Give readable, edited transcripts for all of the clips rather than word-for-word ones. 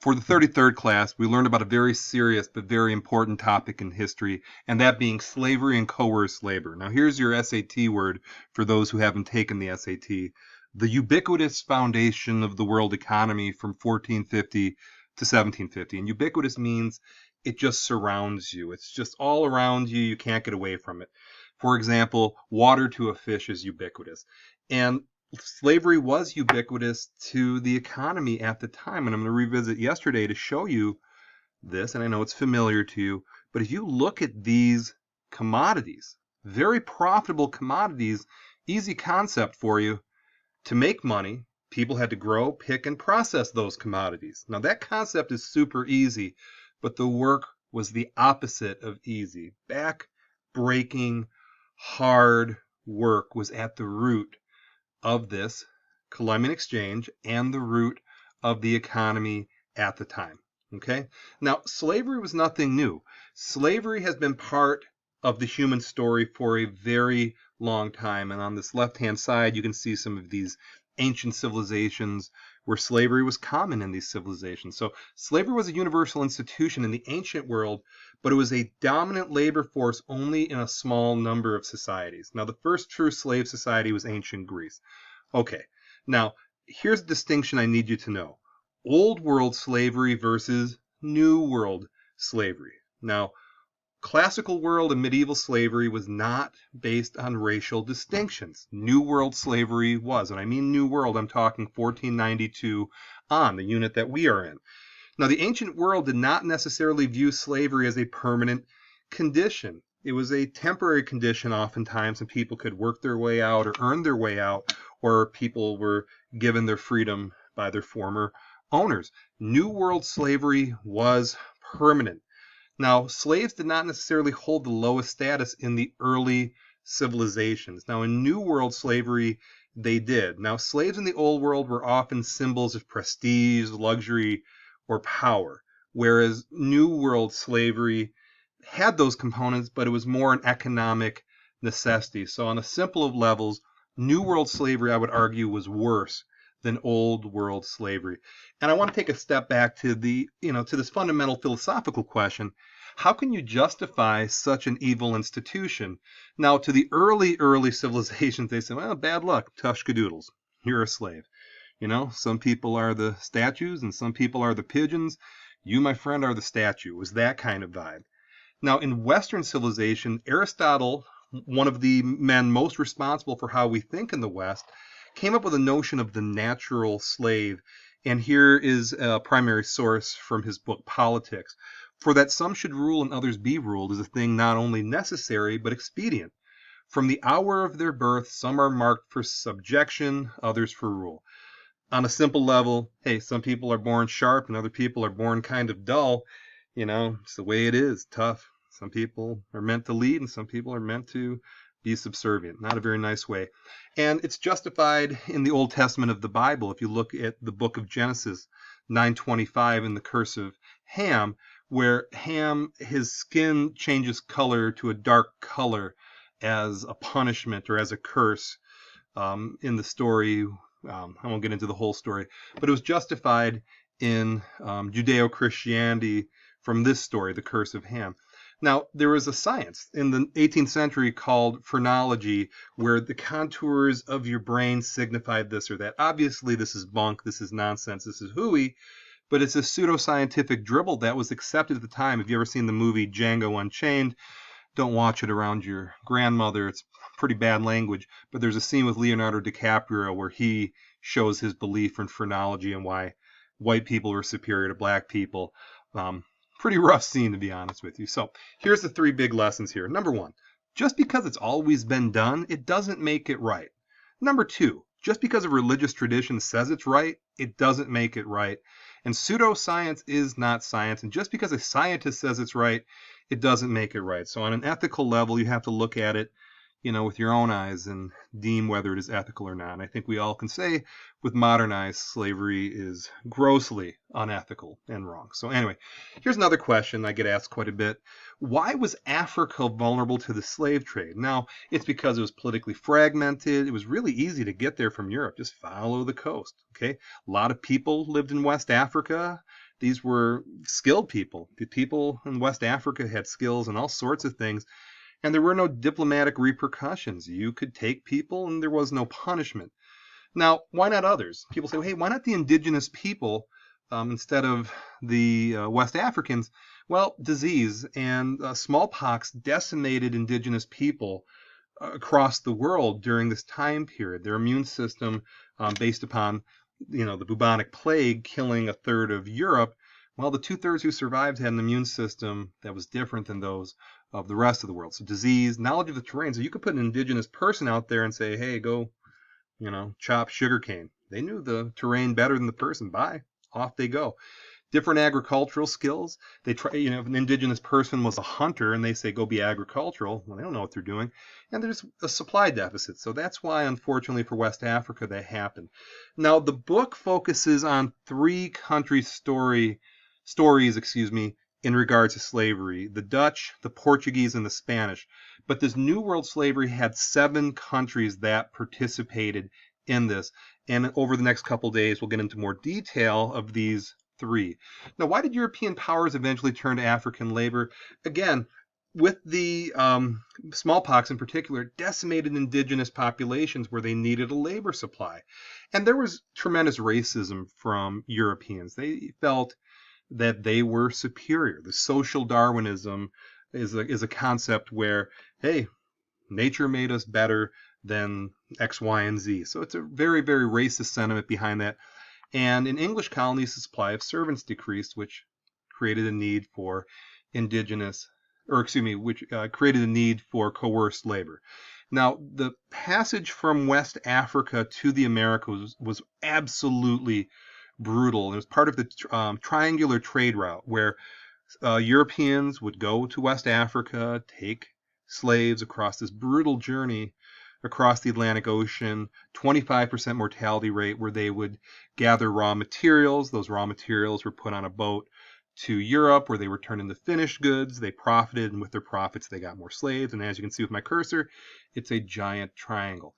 For the 33rd class, we learned about a very serious but very important topic in history, and that being slavery and coerced labor. Now, here's your SAT word for those who haven't taken the SAT. The ubiquitous foundation of the world economy from 1450 to 1750. And ubiquitous means it just surrounds you. It's just all around you. You can't get away from it. For example, water to a fish is ubiquitous. And slavery was ubiquitous to the economy at the time. And I'm going to revisit yesterday to show you this. And I know it's familiar to you. But if you look at these commodities, very profitable commodities, easy concept for you. To make money, people had to grow, pick, and process those commodities. Now, that concept is super easy, but the work was the opposite of easy. Back-breaking, hard work was at the root of this Columbian exchange and the root of the economy at the time. Okay? Now, slavery was nothing new. Slavery has been part of the human story for a very long time. And on this left-hand side, you can see some of these ancient civilizations where slavery was common in these civilizations. So slavery was a universal institution in the ancient world, but it was a dominant labor force only in a small number of societies. Now, the first true slave society was ancient Greece. Okay, now here's a distinction I need you to know. Old world slavery versus new world slavery. Now, classical world and medieval slavery was not based on racial distinctions. New World slavery was. And I mean New World, I'm talking 1492 on, the unit that we are in. Now, the ancient world did not necessarily view slavery as a permanent condition. It was a temporary condition oftentimes, and people could work their way out or earn their way out, or people were given their freedom by their former owners. New World slavery was permanent. Now, slaves did not necessarily hold the lowest status in the early civilizations. Now, in New World slavery, they did. Now, slaves in the Old World were often symbols of prestige, luxury, or power, whereas New World slavery had those components, but it was more an economic necessity. So on a simple of levels, New World slavery, I would argue, was worse than Old World slavery. And I want to take a step back to to this fundamental philosophical question. How can you justify such an evil institution? Now, to the early civilizations, they say, well, bad luck, tushkadoodles, you're a slave. Some people are the statues and some people are the pigeons. You, my friend, are the statue. It was that kind of vibe. Now, in Western civilization, Aristotle, one of the men most responsible for how we think in the West, came up with a notion of the natural slave. And here is a primary source from his book, Politics. For that some should rule and others be ruled is a thing not only necessary, but expedient. From the hour of their birth, some are marked for subjection, others for rule. On a simple level, hey, some people are born sharp and other people are born kind of dull. It's the way it is, tough. Some people are meant to lead and some people are meant to be subservient. Not a very nice way. And it's justified in the Old Testament of the Bible. If you look at the book of Genesis 9:25 in the curse of Ham, where Ham, his skin changes color to a dark color as a punishment or as a curse in the story. I won't get into the whole story, but it was justified in Judeo-Christianity from this story, the curse of Ham. Now, there was a science in the 18th century called phrenology, where the contours of your brain signified this or that. Obviously, this is bunk, this is nonsense, this is hooey, but it's a pseudoscientific dribble that was accepted at the time. Have you ever seen the movie Django Unchained? Don't watch it around your grandmother. It's pretty bad language, but there's a scene with Leonardo DiCaprio where he shows his belief in phrenology and why white people are superior to black people. Pretty rough scene, to be honest with you. So here's the three big lessons here. Number one, just because it's always been done, it doesn't make it right. Number two, just because a religious tradition says it's right, it doesn't make it right. And pseudoscience is not science. And just because a scientist says it's right, it doesn't make it right. So on an ethical level, you have to look at it, with your own eyes and deem whether it is ethical or not. And I think we all can say with modernized slavery is grossly unethical and wrong. So anyway, here's another question I get asked quite a bit. Why was Africa vulnerable to the slave trade? Now, it's because it was politically fragmented. It was really easy to get there from Europe. Just follow the coast, okay? A lot of people lived in West Africa. These were skilled people. The people in West Africa had skills in all sorts of things, and there were no diplomatic repercussions. You could take people, and there was no punishment. Now, why not others? People say, well, hey, why not the indigenous people instead of the West Africans? Well, disease and smallpox decimated indigenous people across the world during this time period. Their immune system, based upon the bubonic plague killing a third of Europe, well, the 2/3 who survived had an immune system that was different than those of the rest of the world. So disease, knowledge of the terrain. So you could put an indigenous person out there and say, hey, go, chop sugarcane. They knew the terrain better than the person. Bye. Off they go. Different agricultural skills. They try, if an indigenous person was a hunter and they say go be agricultural, well, they don't know what they're doing. And there's a supply deficit. So that's why, unfortunately, for West Africa, that happened. Now, the book focuses on 3 countries' stories, in regards to slavery: the Dutch, the Portuguese, and the Spanish. But this New World slavery had 7 countries that participated in this. And over the next couple days, we'll get into more detail of these 3. Now, why did European powers eventually turn to African labor? Again, with the smallpox in particular, decimated indigenous populations where they needed a labor supply. And there was tremendous racism from Europeans. They felt that they were superior. The social Darwinism is a concept where, hey, nature made us better than X, Y, and Z. So it's a very, very racist sentiment behind that. And in English colonies, the supply of servants decreased, which created a need for created a need for coerced labor. Now, the passage from West Africa to the Americas was absolutely brutal. It was part of the triangular trade route where Europeans would go to West Africa, take slaves across this brutal journey across the Atlantic Ocean, 25% mortality rate, where they would gather raw materials. Those raw materials were put on a boat to Europe, where they were turned into finished goods. They profited, and with their profits, they got more slaves. And as you can see with my cursor, it's a giant triangle.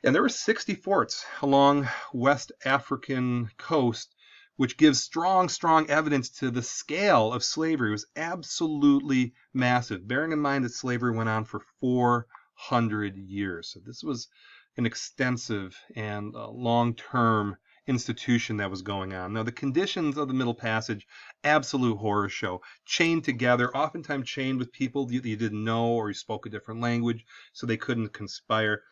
And there were 60 forts along West African coast, which gives strong, strong evidence to the scale of slavery. It was absolutely massive, bearing in mind that slavery went on for 400 years. So this was an extensive and long-term institution that was going on. Now, the conditions of the Middle Passage, absolute horror show. Chained together, oftentimes chained with people that you didn't know or you spoke a different language, so they couldn't conspire.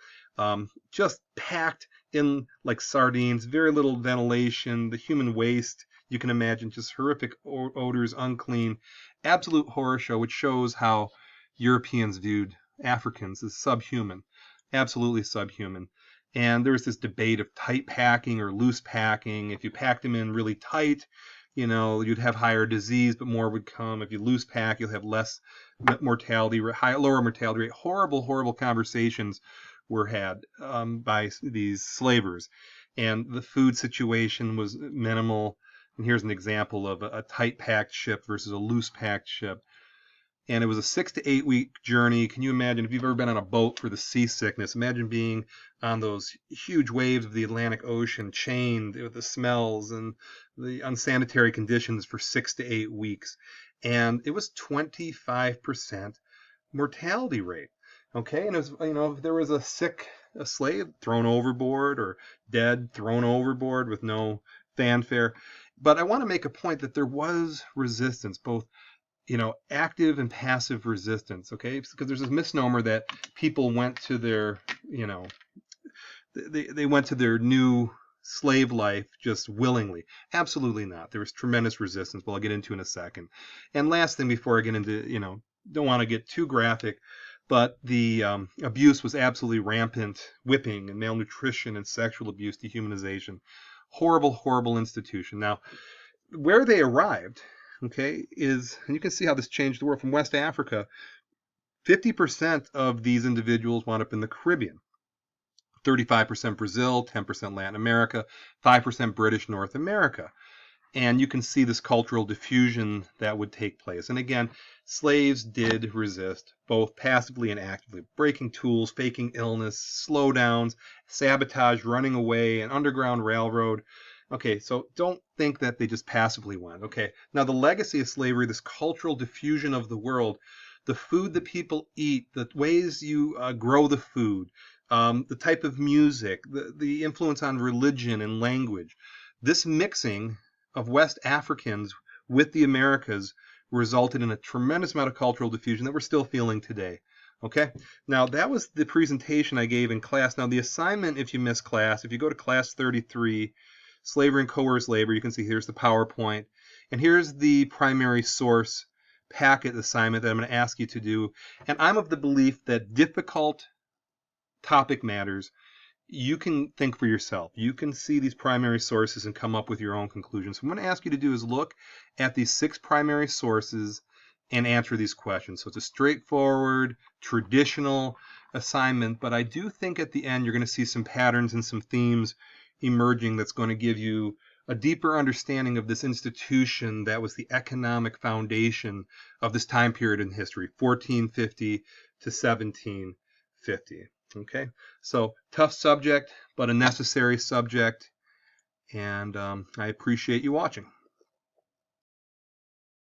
Just packed in like sardines, very little ventilation, the human waste, you can imagine, just horrific odors, unclean, absolute horror show, which shows how Europeans viewed Africans as subhuman, absolutely subhuman. And there was this debate of tight packing or loose packing. If you packed them in really tight, you'd have higher disease, but more would come. If you loose pack, you'll have less mortality, lower mortality rate. Horrible, horrible conversations were had by these slavers. And the food situation was minimal. And here's an example of a tight-packed ship versus a loose-packed ship. And it was a 6 to 8 week journey. Can you imagine, if you've ever been on a boat for the seasickness, imagine being on those huge waves of the Atlantic Ocean, chained with the smells and the unsanitary conditions for 6 to 8 weeks. And it was 25% mortality rate. Okay, and it was, if there was a slave thrown overboard or dead, thrown overboard with no fanfare. But I want to make a point that there was resistance, both active and passive resistance, okay? Because there's this misnomer that people went to their, they went to their new slave life just willingly. Absolutely not. There was tremendous resistance, well, I'll get into in a second. And last thing before I get into, don't want to get too graphic, but the abuse was absolutely rampant, whipping and malnutrition and sexual abuse, dehumanization. Horrible, horrible institution. Now, where they arrived, okay, and you can see how this changed the world. From West Africa, 50% of these individuals wound up in the Caribbean. 35% Brazil, 10% Latin America, 5% British North America. And you can see this cultural diffusion that would take place. And again, slaves did resist, both passively and actively, breaking tools, faking illness, slowdowns, sabotage, running away, an underground railroad. Okay, so don't think that they just passively went. Okay, now the legacy of slavery, this cultural diffusion of the world, the food that people eat, the ways you grow the food, the type of music, the influence on religion and language, this mixing of West Africans with the Americas resulted in a tremendous amount of cultural diffusion that we're still feeling today. Okay, now that was the presentation I gave in class. Now the assignment, if you missed class, if you go to class 33, Slavery and Coerced Labor, you can see here's the PowerPoint, and here's the primary source packet assignment that I'm going to ask you to do. And I'm of the belief that difficult topic matters. You can think for yourself. You can see these primary sources and come up with your own conclusions. So what I'm going to ask you to do is look at these 6 primary sources and answer these questions. So it's a straightforward, traditional assignment, but I do think at the end you're going to see some patterns and some themes emerging that's going to give you a deeper understanding of this institution that was the economic foundation of this time period in history, 1450 to 1750. Okay, so tough subject, but a necessary subject, and I appreciate you watching.